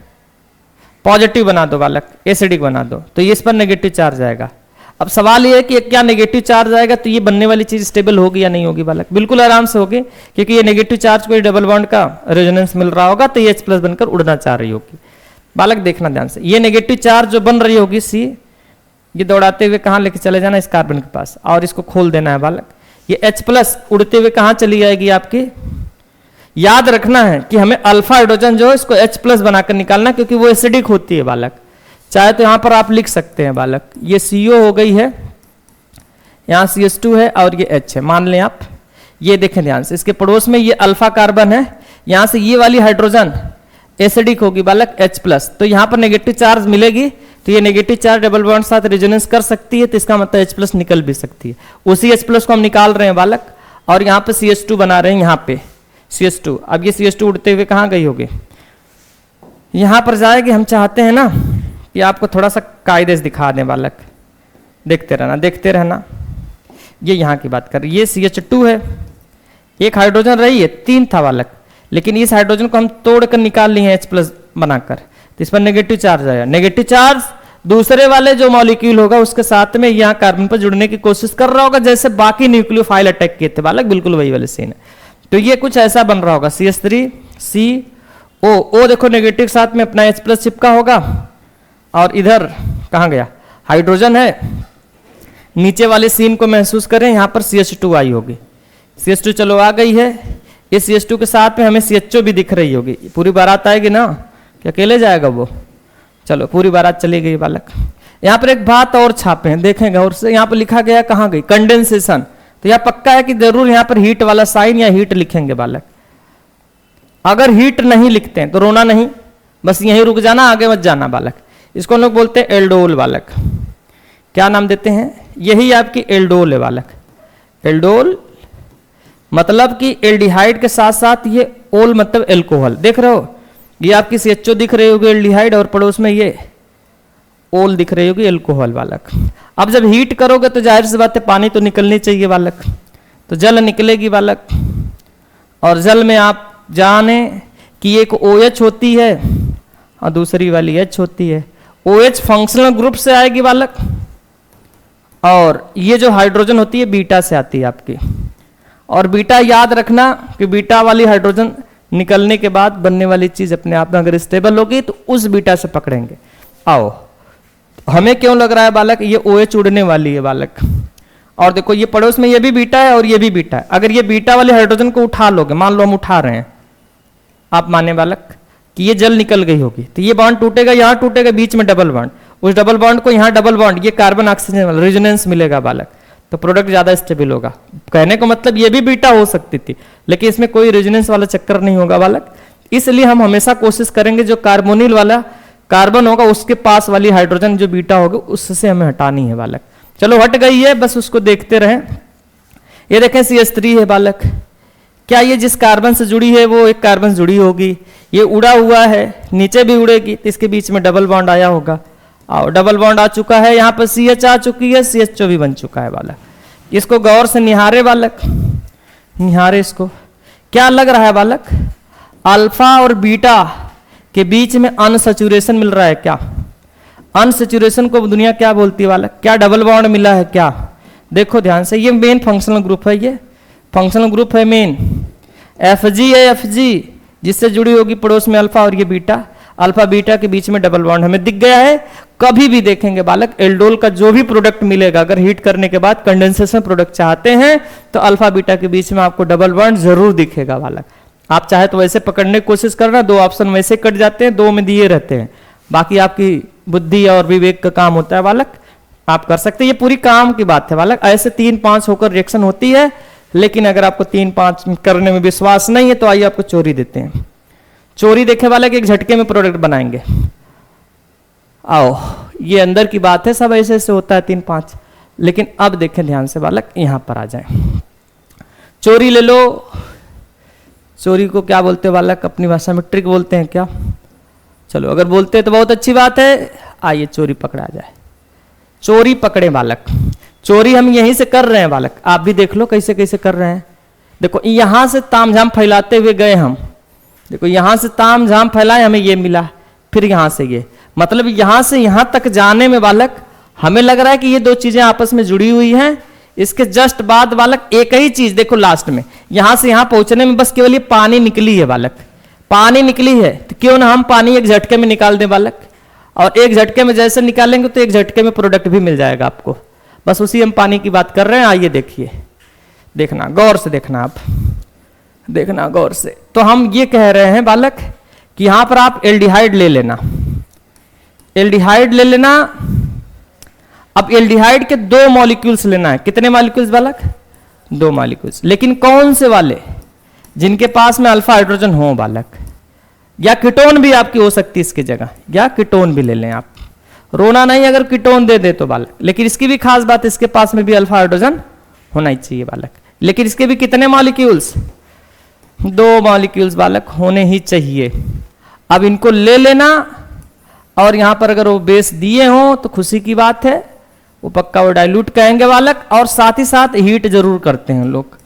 पॉजिटिव बना दो बालक, एसिडिक बना दो, तो ये इस पर नेगेटिव चार्ज आएगा। अब सवाल ये है कि क्या नेगेटिव चार्ज आएगा तो ये बनने वाली चीज स्टेबल होगी या नहीं होगी बालक? बिल्कुल आराम से होगी, क्योंकि ये नेगेटिव चार्ज को डबल बॉन्ड का रेजोनेंस मिल रहा होगा, तो ये H+ बनकर उड़ना चाह रही होगी। बालक देखना ध्यान से, ये नेगेटिव चार्ज जो बन रही होगी C, ये दौड़ाते हुए कहाँ लेके चले जाना, इस कार्बन के पास, और इसको खोल देना है बालक। ये H+ उड़ते हुए कहाँ चली जाएगी आपकी? याद रखना है कि हमें अल्फा हाइड्रोजन जो है इसको H+ बनाकर निकालना, क्योंकि वो एसिडिक होती है बालक। चाहे तो यहां पर आप लिख सकते हैं बालक, ये CO हो गई है, यहां CH2 है और ये H है, मान लें आप। ये देखें ध्यान से, इसके पड़ोस में ये अल्फा कार्बन है, यहां से ये वाली हाइड्रोजन एसिडिक होगी बालक H+, तो यहां पर नेगेटिव चार्ज मिलेगी, तो ये नेगेटिव चार्ज डबल बॉन्ड साथ रेजोनेंस कर सकती है, तो इसका मतलब H+ निकल भी सकती है। उसी H+ को हम निकाल रहे हैं बालक, और यहाँ पे CH2 बना रहे हैं, यहाँ पे CH2। अब ये CH2 उड़ते हुए कहाँ गई होगी? यहाँ पर जाएगी। हम चाहते हैं ना कि आपको थोड़ा सा कायदे से दिखा दें बालक, देखते रहना देखते रहना। ये यहाँ की बात कर रही है, ये CH2 है, एक हाइड्रोजन रही है, 3 था बालक, लेकिन इस हाइड्रोजन को हम तोड़कर निकाल लिए हैं H+ बनाकर, तो इस पर नेगेटिव चार्ज आया। नेगेटिव चार्ज दूसरे वाले जो मॉलिक्यूल होगा उसके साथ में यहाँ कार्बन पर जुड़ने की कोशिश कर रहा होगा, जैसे बाकी न्यूक्लियोफाइल अटैक किए थे बालक, बिल्कुल वही वाले सीन है। तो ये कुछ ऐसा बन रहा होगा, CH3CO, O देखो नेगेटिव साथ में अपना H+ चिपका होगा, और इधर कहाँ गया हाइड्रोजन है। नीचे वाले सीन को महसूस करें, यहाँ पर CH2 आई होगी, CH2 चलो आ गई है, इस CH2 के साथ में हमें CHO भी दिख रही होगी। पूरी बारात आएगी ना, क्या अकेले जाएगा वो? चलो पूरी बारात चली गई बालक। यहाँ पर एक बात और छापे हैं, देखेंगे और से यहाँ पर लिखा गया कहाँ गई, कंडेंसेशन। तो यह पक्का है कि जरूर यहाँ पर हीट वाला साइन या हीट लिखेंगे बालक। अगर हीट नहीं लिखते हैं तो रोना नहीं, बस यहीं रुक जाना, आगे मत जाना बालक। इसको हम लोग बोलते हैं एल्डोल बालक। क्या नाम देते हैं? यही आपकी एल्डोल है बालक। एल्डोल मतलब कि एल्डिहाइड के साथ साथ ये ओल मतलब एल्कोहल। देख रहे हो, ये आपकी CHO दिख रही होगी एल्डिहाइड, और पड़ोस में ये ओल दिख रही होगी एल्कोहल बालक। अब जब हीट करोगे तो जाहिर सी बात है पानी तो निकलनी चाहिए बालक, तो जल निकलेगी बालक। और जल में आप जाने कि एक OH होती है और दूसरी वाली H होती है। OH फंक्शनल ग्रुप से आएगी बालक, और ये जो हाइड्रोजन होती है बीटा से आती है आपकी। और बीटा याद रखना कि बीटा वाली हाइड्रोजन निकलने के बाद बनने वाली चीज अपने आप में अगर स्टेबल होगी तो उस बीटा से पकड़ेंगे। आओ, हमें क्यों लग रहा है बालक ये OH उड़ने वाली है बालक? और देखो ये पड़ोस में ये भी बीटा है और ये भी बीटा है। अगर ये बीटा वाले हाइड्रोजन को उठा लोगे, मान लो हम उठा रहे हैं, आप माने बालक कि ये जल निकल गई होगी, तो ये बॉन्ड टूटेगा, यहाँ टूटेगा, बीच में डबल बॉन्ड, उस डबल बॉन्ड को यहाँ डबल बॉन्ड, ये कार्बन ऑक्सीजन वाला रेजोनेंस मिलेगा बालक, तो प्रोडक्ट ज्यादा स्टेबल होगा। कहने का मतलब ये भी बीटा हो सकती थी, लेकिन इसमें कोई रेजोनेंस वाला चक्कर नहीं होगा बालक। इसलिए हम हमेशा कोशिश करेंगे जो कार्बोनिल वाला कार्बन होगा उसके पास वाली हाइड्रोजन जो बीटा होगी उससे हमें हटानी है बालक। चलो हट गई है, बस उसको देखते रहें। ये देखें CH3 है बालक। क्या ये जिस कार्बन से जुड़ी है वो एक कार्बन से जुड़ी होगी? ये उड़ा हुआ है, नीचे भी उड़ेगी, तो इसके बीच में डबल बॉन्ड आया होगा, और डबल बॉन्ड आ चुका है, यहाँ पर CH आ चुकी है, CHO भी बन चुका है बालक। इसको गौर से निहारे बालक, निहारे इसको। क्या लग रहा है बालक? अल्फा और बीटा के बीच में अनसैचुरेशन मिल रहा है क्या? अनसैचुरेशन को दुनिया क्या बोलती है बालक? क्या डबल बॉन्ड मिला है क्या? देखो ध्यान से, ये मेन फंक्शनल ग्रुप है, ये फंक्शनल ग्रुप है मेन। Fg है, Fg जिससे जुड़ी होगी पड़ोस में अल्फा और ये बीटा, अल्फा बीटा के बीच में डबल बॉन्ड हमें दिख गया है। कभी भी देखेंगे बालक एल्डोल का जो भी प्रोडक्ट मिलेगा, अगर हीट करने के बाद कंडेंसेशन प्रोडक्ट चाहते हैं तो अल्फा बीटा के बीच में आपको डबल बॉन्ड जरूर दिखेगा बालक। आप चाहे तो वैसे पकड़ने की कोशिश करना, 2 ऑप्शन वैसे कट जाते हैं, 2 में दिए रहते हैं, बाकी आपकी बुद्धि और विवेक का काम होता है बालक, आप कर सकते हैं, ये पूरी काम की बात है बालक। ऐसे 3-5 होकर रिएक्शन होती है, लेकिन अगर आपको 3-5 करने में विश्वास नहीं है तो आइए आपको चोरी देते हैं। चोरी देखे बालक एक झटके में प्रोडक्ट बनाएंगे। आओ, ये अंदर की बात है, सब ऐसे ऐसे होता है 3-5। लेकिन अब देखें ध्यान से बालक, यहां पर आ जाए। चोरी ले लो, चोरी को क्या बोलते हैं बालक, अपनी भाषा में ट्रिक बोलते हैं क्या? चलो अगर बोलते हैं तो बहुत अच्छी बात है। आइए चोरी पकड़ा जाए। चोरी पकड़े बालक, चोरी हम यहीं से कर रहे हैं बालक, आप भी देख लो कैसे कैसे कर रहे हैं। देखो यहां से तामझाम फैलाते हुए गए हम, देखो यहां से तामझाम फैलाए, हमें ये मिला, फिर यहां से ये, मतलब यहां से यहां तक जाने में बालक हमें लग रहा है कि ये दो चीजें आपस में जुड़ी हुई हैं। इसके जस्ट बाद बालक एक ही चीज देखो लास्ट में, यहां से यहां पहुंचने में बस केवल ये पानी निकली है बालक, पानी निकली है, तो क्यों ना हम पानी एक झटके में निकाल दें बालक। और एक झटके में जैसे निकालेंगे तो एक झटके में प्रोडक्ट भी मिल जाएगा आपको। बस उसी हम पानी की बात कर रहे हैं। आइए देखिए, देखना गौर से, देखना आप, देखना गौर से। तो हम ये कह रहे हैं बालक कि यहां पर आप एल्डिहाइड ले लेना, एल्डिहाइड ले लेना। अब एल्डिहाइड के 2 मॉलिक्यूल्स लेना है। कितने मॉलिक्यूल्स बालक? 2 मॉलिक्यूल्स। लेकिन कौन से वाले? जिनके पास में अल्फा हाइड्रोजन हो बालक, या कीटोन भी आपकी हो सकती है इसकी जगह, या कीटोन भी ले लें आप, रोना नहीं अगर कीटोन दे दे तो बालक। लेकिन इसकी भी खास बात, इसके पास में भी अल्फा हाइड्रोजन होना ही चाहिए बालक। लेकिन इसके भी कितने मॉलिक्यूल्स? 2 मॉलिक्यूल्स बालक होने ही चाहिए। अब इनको ले लेना, और यहां पर अगर वो बेस दिए हों तो खुशी की बात है, वो पक्का वो डाइल्यूट कहेंगे बालक। और साथ ही साथ हीट जरूर करते हैं लोग,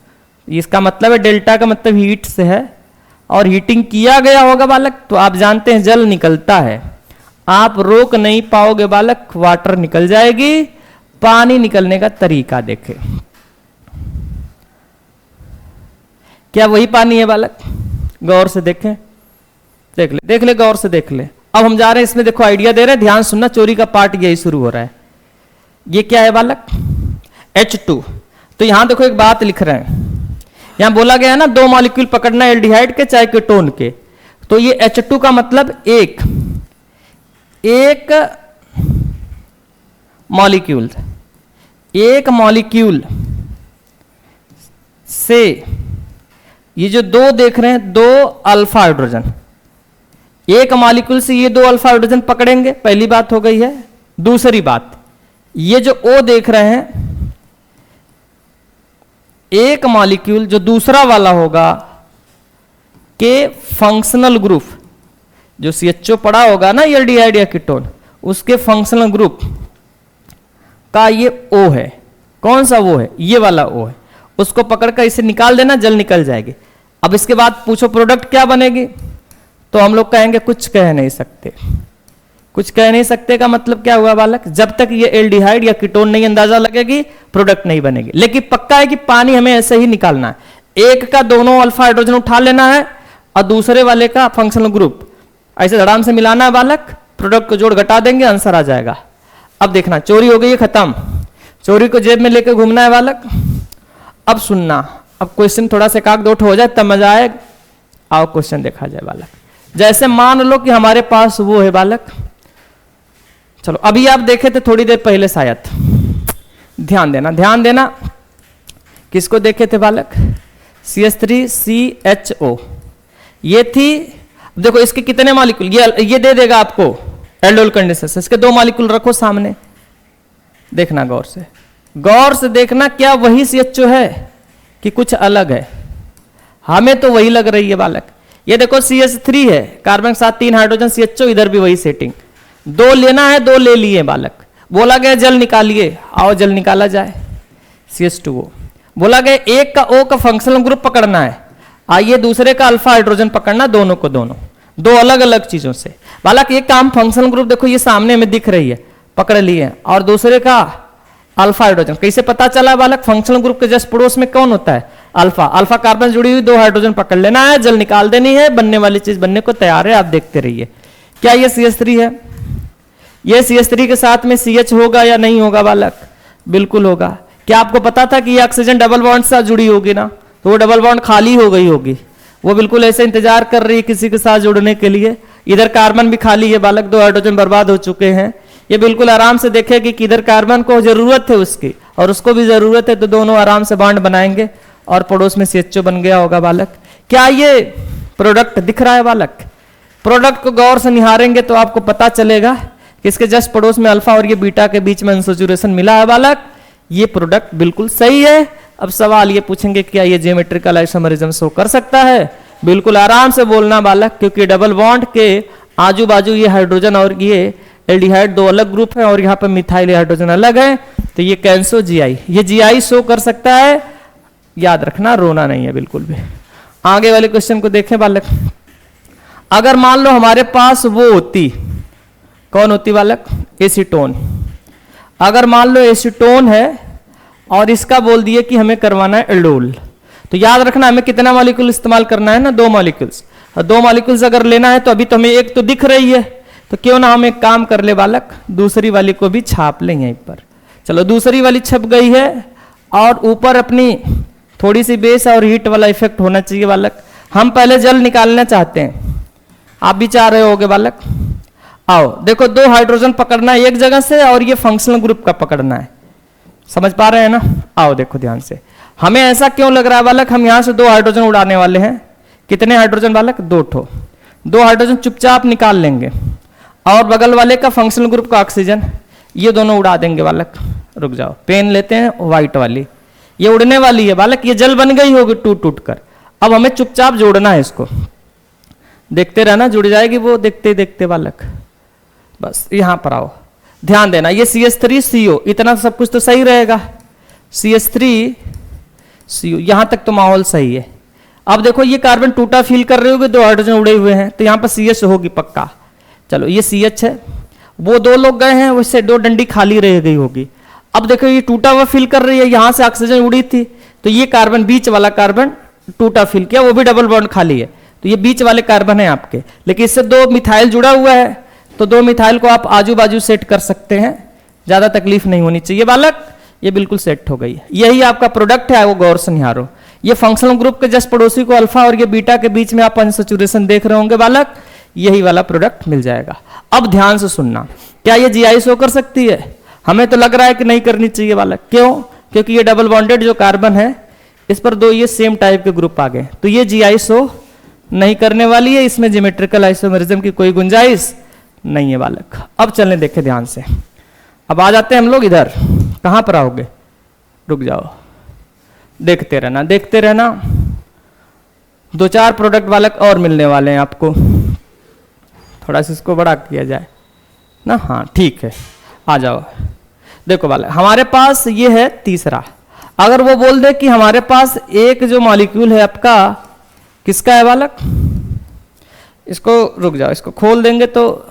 इसका मतलब है डेल्टा का मतलब हीट से है, और हीटिंग किया गया होगा बालक तो आप जानते हैं जल निकलता है, आप रोक नहीं पाओगे बालक, वाटर निकल जाएगी। पानी निकलने का तरीका देखें, क्या वही पानी है बालक? गौर से देखें, देख ले गौर से देख ले। अब हम जा रहे हैं इसमें, देखो आइडिया दे रहे हैं, ध्यान सुनना, चोरी का पार्ट यही शुरू हो रहा है। ये क्या है बालक? H2। तो यहां देखो एक बात लिख रहे हैं, यहां बोला गया है ना 2 मॉलिक्यूल पकड़ना एल्डिहाइड के चाहे कीटोन के। तो ये H2 का मतलब एक मॉलिक्यूल, एक मॉलिक्यूल से ये जो 2 देख रहे हैं, 2 अल्फा हाइड्रोजन, एक मॉलिक्यूल से ये 2 अल्फा हाइड्रोजन पकड़ेंगे, पहली बात हो गई है। दूसरी बात, ये जो O देख रहे हैं, एक मॉलिक्यूल जो दूसरा वाला होगा के फंक्शनल ग्रुप, जो CHO पड़ा होगा ना एल्डिहाइड या कीटोन, उसके फंक्शनल ग्रुप का ये O है। कौन सा वो है? ये वाला O है। उसको पकड़कर इसे निकाल देना, जल निकल जाएगी। अब इसके बाद पूछो प्रोडक्ट क्या बनेगी, तो हम लोग कहेंगे कुछ कह नहीं सकते। कुछ कह नहीं सकते का मतलब क्या हुआ बालक? जब तक ये एल्डिहाइड या कीटोन नहीं अंदाजा लगेगी, प्रोडक्ट नहीं बनेगी। लेकिन पक्का है कि पानी हमें ऐसे ही निकालना है। एक का दोनों अल्फा हाइड्रोजन उठा लेना है और दूसरे वाले का फंक्शनल ग्रुप ऐसे धड़ाम से मिलाना है बालक, प्रोडक्ट को जोड़ घटा देंगे, आंसर आ जाएगा। अब देखना, चोरी हो गई है खत्म, चोरी को जेब में लेकर घूमना है बालक। अब सुनना, अब क्वेश्चन थोड़ा सा काक दोठ हो जाए तब मजा आए। आओ क्वेश्चन देखा जाए बालक। जैसे मान लो कि हमारे पास वो है बालक, चलो अभी आप देखे थे थोड़ी देर पहले शायद, ध्यान देना ध्यान देना, किसको देखे थे बालक? CH3CHO, ये थी। देखो इसके कितने मॉलिक्यूल, ये दे देगा आपको एल्डोल कंडीशन से। इसके 2 मॉलिक्यूल रखो सामने, देखना गौर से, गौर से देखना, क्या वही CHO है कि कुछ अलग है? हमें तो वही लग रही है बालक। ये देखो CH3 है, कार्बन के साथ 3 हाइड्रोजन CHO, इधर भी वही सेटिंग। 2 लेना है, 2 ले लिए बालक। बोला गया जल निकालिए, आओ जल निकाला जाए, CH2O। बोला गया एक का O का फंक्शनल ग्रुप पकड़ना है, आइए दूसरे का अल्फा हाइड्रोजन पकड़ना, दोनों को दोनों, 2 अलग अलग चीजों से। बालक एक काम फंक्शनल ग्रुप देखो ये सामने में दिख रही है, पकड़ लिए, और दूसरे का अल्फा हाइड्रोजन। कैसे पता चला बालक? फंक्शनल ग्रुप के जस्ट पड़ोस में कौन होता है? अल्फा। अल्फा कार्बन जुड़ी हुई 2 हाइड्रोजन पकड़ लेना है, जल निकाल देनी है, बनने वाली चीज बनने को तैयार है, आप देखते रहिए। क्या ये CH3 है? ये CH3 के साथ में CH होगा या नहीं होगा बालक? बिल्कुल होगा। क्या आपको पता था कि ये ऑक्सीजन डबल बॉन्ड से जुड़ी होगी ना? तो वो डबल बॉन्ड खाली हो गई होगी, वो बिल्कुल ऐसे इंतजार कर रही है किसी के साथ जुड़ने के लिए। इधर कार्बन भी खाली है बालक, 2 हाइड्रोजन बर्बाद हो चुके हैं। ये बिल्कुल आराम से देखेगी कि इधर कार्बन को जरूरत है उसकी और उसको भी जरूरत है, तो दोनों आराम से बॉन्ड बनाएंगे और पड़ोस में CHO बन गया होगा बालक। क्या ये प्रोडक्ट दिख रहा है बालक? प्रोडक्ट को गौर से निहारेंगे तो आपको पता चलेगा कि इसके जस्ट पड़ोस में अल्फा और ये बीटा के बीच में अनसैचुरेशन मिला है बालक। ये प्रोडक्ट बिल्कुल सही है। अब सवाल ये पूछेंगे क्या ये ज्योमेट्रिकल आइसोमरिज्म शो कर सकता है? बिल्कुल आराम से बोलना बालक, क्योंकि डबल बॉन्ड के आजू बाजू ये हाइड्रोजन और ये एल्डिहाइड 2 अलग ग्रुप है और यहाँ पर मिथाइल हाइड्रोजन अलग है, तो ये कैंसो GI, ये GI शो कर सकता है। याद रखना, रोना नहीं है बिल्कुल भी। आगे वाले क्वेश्चन को देखें बालक। अगर मान लो हमारे पास वो होती, कौन होती बालक? एसीटोन। अगर मान लो एसीटोन है और इसका बोल दिए कि हमें करवाना है एल्डोल, तो याद रखना हमें कितना मॉलिक्यूल इस्तेमाल करना है ना, 2 मॉलिक्यूल्स। और 2 मॉलिक्यूल्स अगर लेना है तो अभी तो हमें एक तो दिख रही है, तो क्यों ना हम एक काम कर ले बालक, दूसरी वाली को भी छाप लें यहीं पर। चलो दूसरी वाली छप गई है और ऊपर अपनी थोड़ी सी बेस और हीट वाला इफेक्ट होना चाहिए बालक। हम पहले जल निकालना चाहते हैं, आप भी चाह रहे होगे बालक। आओ देखो, 2 हाइड्रोजन पकड़ना है एक जगह से और ये फंक्शनल ग्रुप का पकड़ना है, समझ पा रहे हैं ना? आओ देखो ध्यान से, हमें ऐसा क्यों लग रहा है बालक, हम यहां से 2 हाइड्रोजन उड़ाने वाले हैं। कितने हाइड्रोजन बालक? 2 ठो। 2 हाइड्रोजन चुपचाप निकाल लेंगे और बगल वाले का फंक्शनल ग्रुप का ऑक्सीजन, ये दोनों उड़ा देंगे बालक। रुक जाओ, पेन लेते हैं व्हाइट वाली, ये उड़ने वाली है बालक, ये जल बन गई होगी टूट टूट कर। अब हमें चुपचाप जोड़ना है इसको, देखते रहना, जुड़ जाएगी वो देखते देखते बालक। बस यहां पर आओ, ध्यान देना, ये CH3CO, इतना सब कुछ तो सही रहेगा। CH3CO, यहां तक तो माहौल सही है। अब देखो ये कार्बन टूटा फील कर रहे होगे, 2 हाइड्रोजन उड़े हुए हैं, तो यहां पर CH होगी पक्का। चलो ये CH है, वो 2 लोग गए हैं, उससे 2 डंडी खाली रह गई होगी। अब देखो ये टूटा हुआ फील कर रही है, यहां से ऑक्सीजन उड़ी थी, तो ये कार्बन, बीच वाला कार्बन टूटा फील किया, वो भी डबल बॉन्ड खाली है, तो ये बीच वाले कार्बन है आपके। लेकिन इससे 2 मिथाइल जुड़ा हुआ है, तो 2 मिथाइल को आप आजू बाजू सेट कर सकते हैं, ज्यादा तकलीफ नहीं होनी चाहिए बालक। ये बिल्कुल सेट हो गई, यही आपका प्रोडक्ट है, वो गौर से निहारो। ये फंक्शनल ग्रुप के जस्ट पड़ोसी को अल्फा और ये बीटा के बीच में आप अनसैचुरेशन देख रहे होंगे बालक, यही वाला प्रोडक्ट मिल जाएगा। अब ध्यान से सुनना, क्या ये GI शो कर सकती है? हमें तो लग रहा है कि नहीं करनी चाहिए बालक। क्यों? क्योंकि ये डबल बॉन्डेड जो कार्बन है, इस पर 2 ये सेम टाइप के ग्रुप आ गए, तो ये GI शो नहीं करने वाली है, इसमें ज्योमेट्रिकल आइसोमरिज्म की कोई गुंजाइश नहीं है बालक। अब चलने देखें ध्यान से, अब आ जाते हैं हम लोग इधर, कहां पर आओगे? रुक जाओ, देखते रहना देखते रहना, 2-4 प्रोडक्ट बालक और मिलने वाले हैं आपको। थोड़ा सा इसको बड़ा किया जाए ना, हाँ ठीक है, आ जाओ। देखो बालक, हमारे पास ये है तीसरा। अगर वो बोल दे कि हमारे पास एक जो मॉलिक्यूल है आपका, किसका है बालक? इसको, रुक जाओ, इसको खोल देंगे तो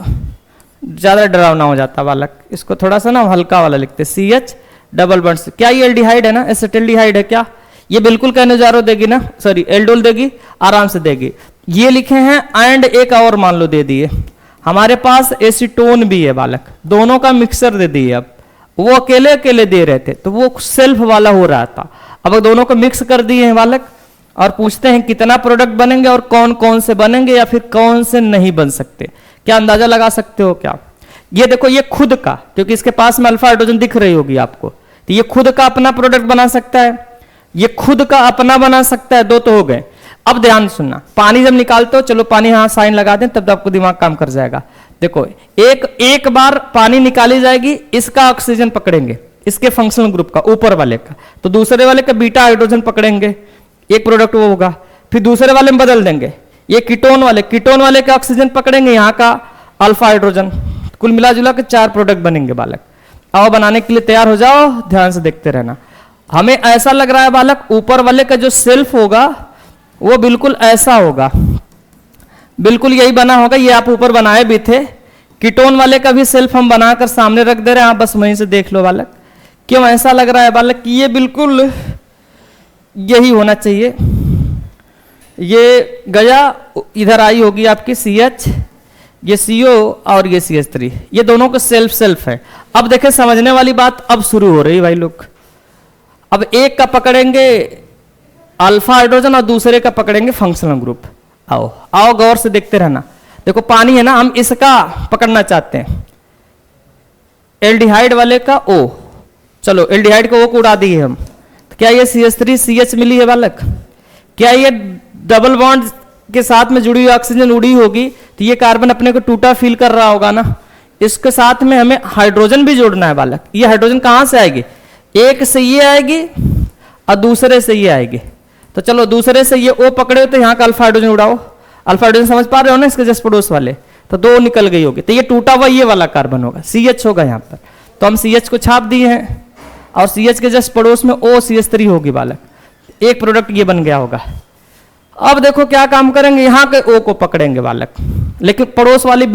ज्यादा डरावना हो जाता बालक, इसको थोड़ा सा ना हल्का वाला लिखते, CH डबल बॉन्ड से। क्या ये एल्डिहाइड है ना, एसिटिल्डिहाइड है क्या? ये बिल्कुल कहने देगी ना, सॉरी एल्डोल देगी, आराम से देगी। ये लिखे हैं एंड एक और मान लो दे दिए, हमारे पास एसीटोन भी है बालक, दोनों का मिक्सर दे दिए। अब वो अकेले अकेले दे रहे थे तो वो सेल्फ वाला हो रहा था, अब दोनों को मिक्स कर दिए हैं बालक, और पूछते हैं कितना प्रोडक्ट बनेंगे और कौन कौन से बनेंगे या फिर कौन से नहीं बन सकते। क्या अंदाजा लगा सकते हो क्या? ये देखो, ये खुद का, क्योंकि इसके पास में अल्फा हाइड्रोजन दिख रही होगी आपको, तो ये खुद का अपना प्रोडक्ट बना सकता है, ये खुद का अपना बना सकता है। 2 तो हो गए। अब ध्यान सुनना, पानी जब निकालते हो, चलो पानी यहां साइन लगा दें तब तो आपको दिमाग काम कर जाएगा। देखो एक बार पानी निकाली जाएगी, इसका ऑक्सीजन पकड़ेंगे, इसके फंक्शनल ग्रुप का ऊपर वाले का, तो दूसरे वाले का बीटा हाइड्रोजन पकड़ेंगे, एक प्रोडक्ट वो होगा। फिर दूसरे वाले में बदल देंगे, ये कीटोन वाले का ऑक्सीजन पकड़ेंगे, यहाँ का अल्फा हाइड्रोजन, कुल मिला जुला के 4 प्रोडक्ट बनेंगे बालक। आओ बनाने के लिए तैयार हो जाओ, ध्यान से देखते रहना। हमें ऐसा लग रहा है बालक, ऊपर वाले का जो सेल्फ होगा वो बिल्कुल ऐसा होगा, बिल्कुल यही बना होगा, ये आप ऊपर बनाए भी थे। कीटोन वाले का भी सेल्फ हम बनाकर सामने रख दे रहे हैं, आप बस वहीं से देख लो बालक। क्यों ऐसा लग रहा है बालक कि ये बिल्कुल यही होना चाहिए। ये गया, इधर आई होगी आपकी CH, ये CO और ये CH3, ये दोनों का सेल्फ है। अब देखें समझने वाली बात अब शुरू हो रही भाई लोग। अब एक का पकड़ेंगे अल्फा हाइड्रोजन और दूसरे का पकड़ेंगे फंक्शनल ग्रुप। आओ आओ गौर से देखते रहना। देखो पानी है ना, हम इसका पकड़ना चाहते हैं, एल्डिहाइड वाले का O, चलो एल्डिहाइड का O को उड़ा दिए हम, तो क्या ये CH3CH मिली है बालक? क्या ये डबल बॉन्ड के साथ में जुड़ी हुई ऑक्सीजन उड़ी होगी तो ये कार्बन अपने को टूटा फील कर रहा होगा ना। इसके साथ में हमें हाइड्रोजन भी जोड़ना है बालक। ये हाइड्रोजन कहां से आएगी? एक से ये आएगी और दूसरे से ये आएगी। तो चलो दूसरे से ये O पकड़े तो यहाँ का अल्फा हाइड्रोजन उड़ाओ। अल्फा हाइड्रोजन समझ पा रहे हो ना, इसके जस्ट पड़ोस वाले, तो 2 निकल गई होगी, तो ये टूटा हुआ ये वाला कार्बन होगा, CH होगा यहाँ पर। तो हम CH को छाप दिए हैं और CH के जस्ट पड़ोस में OCH3 होगी बालक, एक प्रोडक्ट ये बन गया होगा। अब देखो क्या काम करेंगे, यहाँ के O को पकड़ेंगे बालक, लेकिन पड़ोस वाली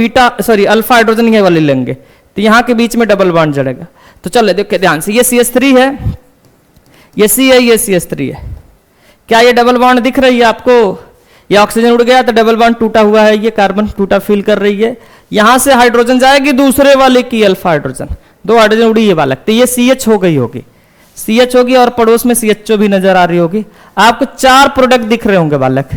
अल्फा हाइड्रोजन ये वाली लेंगे, तो यहाँ के बीच में डबल बॉन्ड जड़ेगा। तो चलो देखो ध्यान से, ये CH3 है, ये C है, ये CH3 है। क्या ये डबल बॉन्ड दिख रही है आपको? ये ऑक्सीजन उड़ गया तो डबल बॉन्ड टूटा हुआ है, ये कार्बन टूटा फील कर रही है। यहां से हाइड्रोजन जाएगी दूसरे वाले की अल्फा हाइड्रोजन, 2 हाइड्रोजन उड़ी है बालक, तो ये CH हो गई होगी, CH होगी और पड़ोस में CHO भी नजर आ रही होगी। आपको 4 प्रोडक्ट दिख रहे होंगे बालक,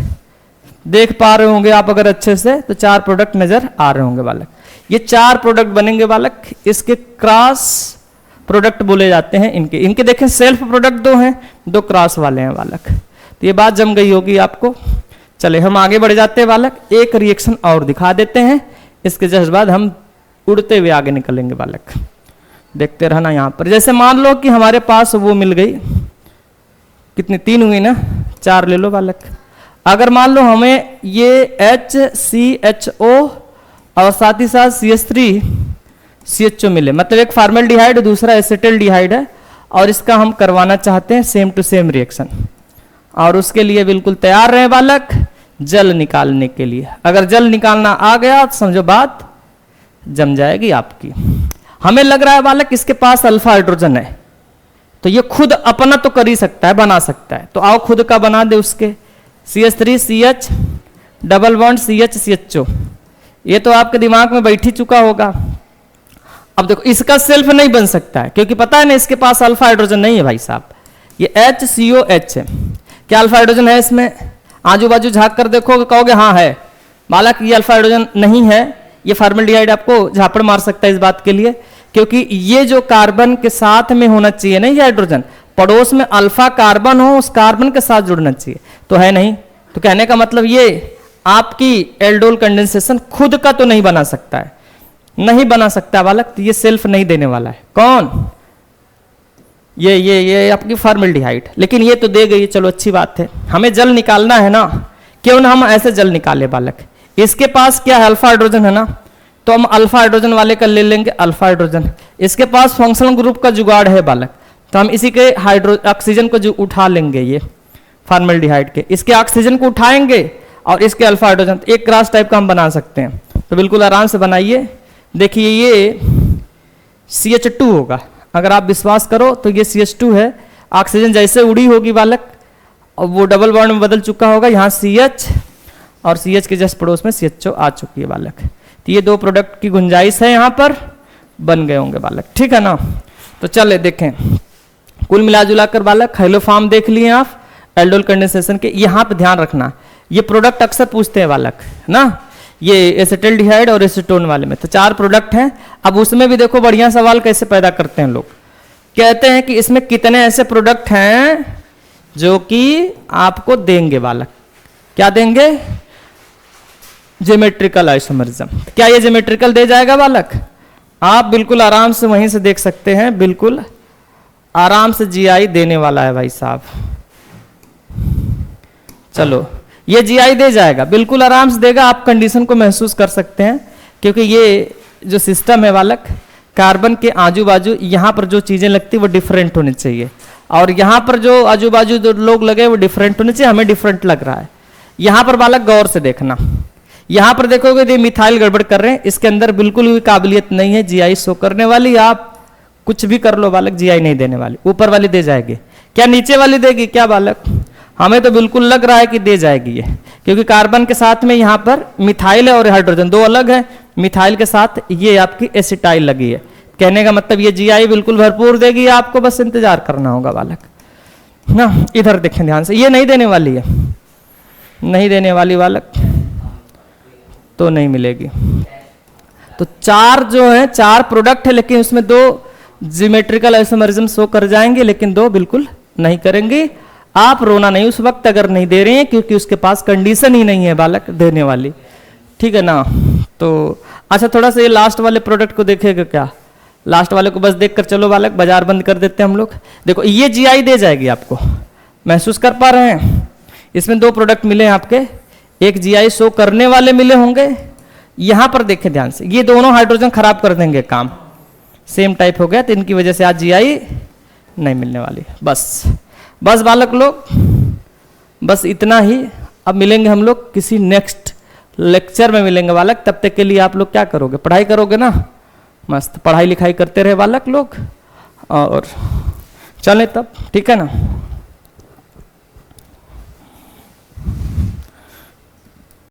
देख पा रहे होंगे आप अगर अच्छे से, तो 4 प्रोडक्ट नजर आ रहे होंगे बालक। ये 4 प्रोडक्ट बनेंगे बालक, इसके क्रॉस प्रोडक्ट बोले जाते हैं। इनके देखें सेल्फ प्रोडक्ट 2 हैं, 2 क्रॉस वाले हैं बालक। तो ये बात जम गई होगी आपको। चले हम आगे बढ़ जाते हैं बालक, एक रिएक्शन और दिखा देते हैं, इसके जस्ट बाद हम उड़ते हुए आगे निकलेंगे बालक। देखते रहना यहाँ पर। जैसे मान लो कि हमारे पास वो मिल गई, कितनी 3 हुई ना, 4 ले लो बालक। अगर मान लो हमें ये HCHO और साथ ही साथ CH3CHO मिले, मतलब एक फॉर्मल्डिहाइड दूसरा एसिटल्डिहाइड है, और इसका हम करवाना चाहते हैं सेम टू सेम रिएक्शन, और उसके लिए बिल्कुल तैयार रहे बालक जल निकालने के लिए। अगर जल निकालना आ गया तो समझो बात जम जाएगी आपकी। हमें लग रहा है बालक इसके पास अल्फा हाइड्रोजन है, तो ये खुद अपना तो कर ही सकता है, बना सकता है, तो आओ खुद का बना दे उसके। CH3CH डबल बॉन्ड CH ये तो आपके दिमाग में बैठ ही चुका होगा। अब देखो इसका सेल्फ नहीं बन सकता है, क्योंकि पता है ना इसके पास अल्फा हाइड्रोजन नहीं है भाई साहब। ये HCOH है, क्या अल्फा हाइड्रोजन है इसमें? आजू बाजू झांक कर देखोगे, कहोगे हाँ है। बालक ये अल्फा हाइड्रोजन नहीं है, ये फॉर्मल्डिहाइड आपको झापड़ मार सकता है इस बात के लिए, क्योंकि ये जो कार्बन के साथ में होना चाहिए ना, ये हाइड्रोजन पड़ोस में अल्फा कार्बन हो, उस कार्बन के साथ जुड़ना चाहिए, तो है नहीं। तो कहने का मतलब ये आपकी एल्डोल कंडेंसेशन खुद का तो नहीं बना सकता है, नहीं बना सकता बालक, तो ये सेल्फ नहीं देने वाला है। कौन? ये आपकी फॉर्मल्डिहाइड। लेकिन ये तो दे गई, चलो अच्छी बात है। हमें जल निकालना है ना, क्यों ना हम ऐसे जल निकाले बालक। इसके पास क्या है? अल्फा हाइड्रोजन है ना, तो हम अल्फा हाइड्रोजन वाले का ले लेंगे अल्फा हाइड्रोजन। इसके पास फंक्शनल ग्रुप का जुगाड़ है बालक, तो हम इसी के ऑक्सीजन को जो उठा लेंगे, ये फॉर्मल्डिहाइड के, इसके ऑक्सीजन को उठाएंगे और इसके अल्फा हाइड्रोजन, एक क्रॉस टाइप का हम बना सकते हैं। तो बिल्कुल आराम से बनाइए। देखिए ये CH2 होगा, अगर आप विश्वास करो तो ये CH2 है। ऑक्सीजन जैसे उड़ी होगी बालक, और वो डबल बॉन्ड में बदल चुका होगा, यहाँ CH और CH के जस्ट पड़ोस में CHO आ चुकी है बालक। तो ये 2 प्रोडक्ट की गुंजाइश है, यहाँ पर बन गए होंगे बालक, ठीक है ना। तो चले देखें, कुल मिला जुला कर बालक हाइलोफॉर्म देख लिए आप एल्डोल कंडेंसेशन के। यहाँ पे ध्यान रखना, ये प्रोडक्ट अक्सर पूछते हैं बालक ना, ये एसिटल्डिहाइड और एसीटोन वाले में, तो 4 प्रोडक्ट हैं। अब उसमें भी देखो बढ़िया सवाल कैसे पैदा करते हैं लोग, कहते हैं कि इसमें कितने ऐसे प्रोडक्ट हैं जो कि आपको देंगे बालक। क्या देंगे? Geometrical isomerism. क्या ये ज्योमेट्रिकल दे जाएगा बालक? आप बिल्कुल आराम से वहीं से देख सकते हैं, बिल्कुल आराम से GI देने वाला है भाई साहब। चलो ये GI दे जाएगा, बिल्कुल आराम से देगा, आप कंडीशन को महसूस कर सकते हैं, क्योंकि ये जो सिस्टम है बालक, कार्बन के आजू बाजू यहाँ पर जो चीजें लगती है वो डिफरेंट होनी चाहिए, और यहाँ पर जो आजू बाजू जो लोग लगे वो डिफरेंट होने चाहिए। हमें डिफरेंट लग रहा है। यहाँ पर बालक गौर से देखना, यहाँ पर देखोगे ये मिथाइल गड़बड़ कर रहे हैं, इसके अंदर बिल्कुल भी काबिलियत नहीं है GI शो करने वाली। आप कुछ भी कर लो बालक, GI नहीं देने वाली। ऊपर वाली दे जाएगी, क्या नीचे वाली देगी? क्या बालक? हमें तो बिल्कुल लग रहा है कि दे जाएगी ये, क्योंकि कार्बन के साथ में यहाँ पर मिथाइल है और हाइड्रोजन 2 अलग है। मिथाइल के साथ ये आपकी एसिटाइल लगी है, कहने का मतलब ये GI बिल्कुल भरपूर देगी, आपको बस इंतजार करना होगा बालक ना। इधर देखें ध्यान से, ये नहीं देने वाली है, नहीं देने वाली बालक। तो नहीं मिलेगी। तो 4 जो है 4 प्रोडक्ट है, लेकिन उसमें 2 ज्योमेट्रिकल आइसोमरिज्म शो कर जाएंगे, लेकिन 2 बिल्कुल नहीं करेंगे। आप रोना नहीं उस वक्त अगर नहीं दे रहे हैं, क्योंकि उसके पास कंडीशन ही नहीं है बालक देने वाली, ठीक है ना। तो अच्छा, थोड़ा सा ये लास्ट वाले प्रोडक्ट को देखेगा क्या? लास्ट वाले को बस देखकर चलो बालक, बाजार बंद कर देते हैं हम लोग। देखो ये जीआई दे जाएगी आपको, महसूस कर पा रहे हैं? इसमें 2 प्रोडक्ट मिले हैं आपके, एक जीआई शो करने वाले मिले होंगे। यहां पर देखें ध्यान से, ये दोनों हाइड्रोजन खराब कर देंगे काम, सेम टाइप हो गया, तो इनकी वजह से आज जीआई नहीं मिलने वाली। बस बस बालक लोग, बस इतना ही। अब मिलेंगे हम लोग किसी नेक्स्ट लेक्चर में मिलेंगे बालक। तब तक के लिए आप लोग क्या करोगे? पढ़ाई करोगे ना? मस्त पढ़ाई लिखाई करते रहे बालक लोग, और चलें तब, ठीक है ना।